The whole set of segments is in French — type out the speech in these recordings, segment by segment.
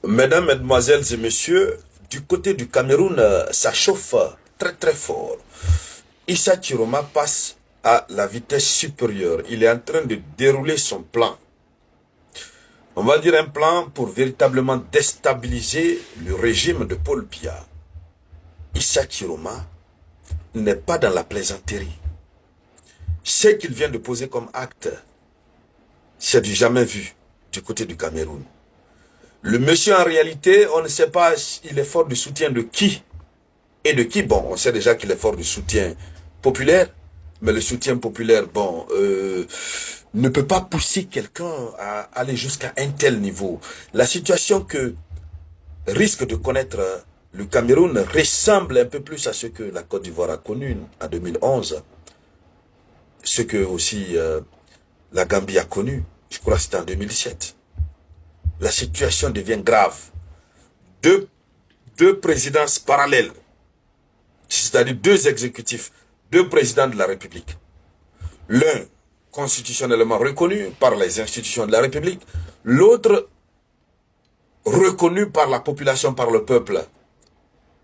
Mesdames, Mesdemoiselles et Messieurs, du côté du Cameroun, ça chauffe très très fort. Issa Chiroma passe à la vitesse supérieure. Il est en train de dérouler son plan. On va dire un plan pour véritablement déstabiliser le régime de Paul Biya. Issa Chiroma n'est pas dans la plaisanterie. Ce qu'il vient de poser comme acte, c'est du jamais vu du côté du Cameroun. Le monsieur, en réalité, on ne sait pas, il est fort du soutien de qui et de qui. Bon, on sait déjà qu'il est fort du soutien populaire, mais le soutien populaire, bon, ne peut pas pousser quelqu'un à aller jusqu'à un tel niveau. La situation que risque de connaître le Cameroun ressemble un peu plus à ce que la Côte d'Ivoire a connu en 2011, ce que aussi la Gambie a connu, je crois que c'était en 2017. La situation devient grave. Deux présidences parallèles, c'est-à-dire deux exécutifs, deux présidents de la République. L'un constitutionnellement reconnu par les institutions de la République, l'autre reconnu par la population, par le peuple.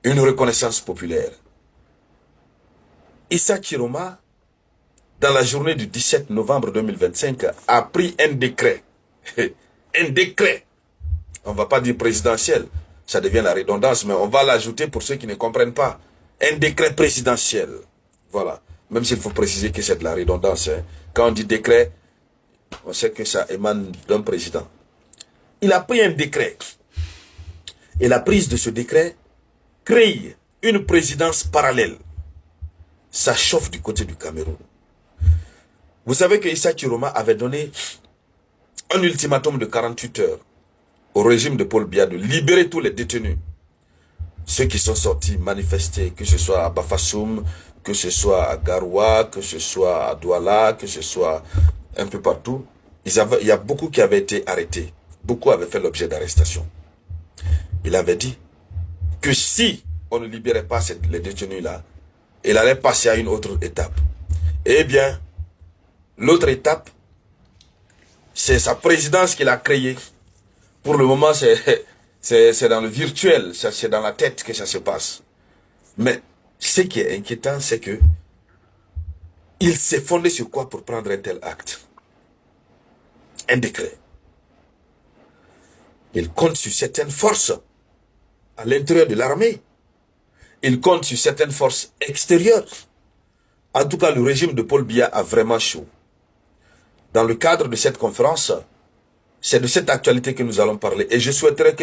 Une reconnaissance populaire. Issa Chiroma, dans la journée du 17 novembre 2025, a pris un décret. Un décret. On ne va pas dire présidentiel, ça devient la redondance, mais on va l'ajouter pour ceux qui ne comprennent pas. Un décret présidentiel. Voilà. Même s'il faut préciser que c'est de la redondance. Hein. Quand on dit décret, on sait que ça émane d'un président. Il a pris un décret. Et la prise de ce décret crée une présidence parallèle. Ça chauffe du côté du Cameroun. Vous savez que Issa Chiroma avait donné un ultimatum de 48 heures au régime de Paul Biya de libérer tous les détenus. Ceux qui sont sortis manifester, que ce soit à Bafassoum, que ce soit à Garoua, que ce soit à Douala, que ce soit un peu partout. Il y a beaucoup qui avaient été arrêtés. Beaucoup avaient fait l'objet d'arrestation. Il avait dit que si on ne libérait pas les détenus-là, il allait passer à une autre étape. Eh bien, l'autre étape, c'est sa présidence qu'il a créée. Pour le moment, c'est dans le virtuel, c'est dans la tête que ça se passe. Mais ce qui est inquiétant, c'est que il s'est fondé sur quoi pour prendre un tel acte? Un décret. Il compte sur certaines forces à l'intérieur de l'armée. Il compte sur certaines forces extérieures. En tout cas, le régime de Paul Biya a vraiment chaud. Dans le cadre de cette conférence, c'est de cette actualité que nous allons parler. Et je souhaiterais que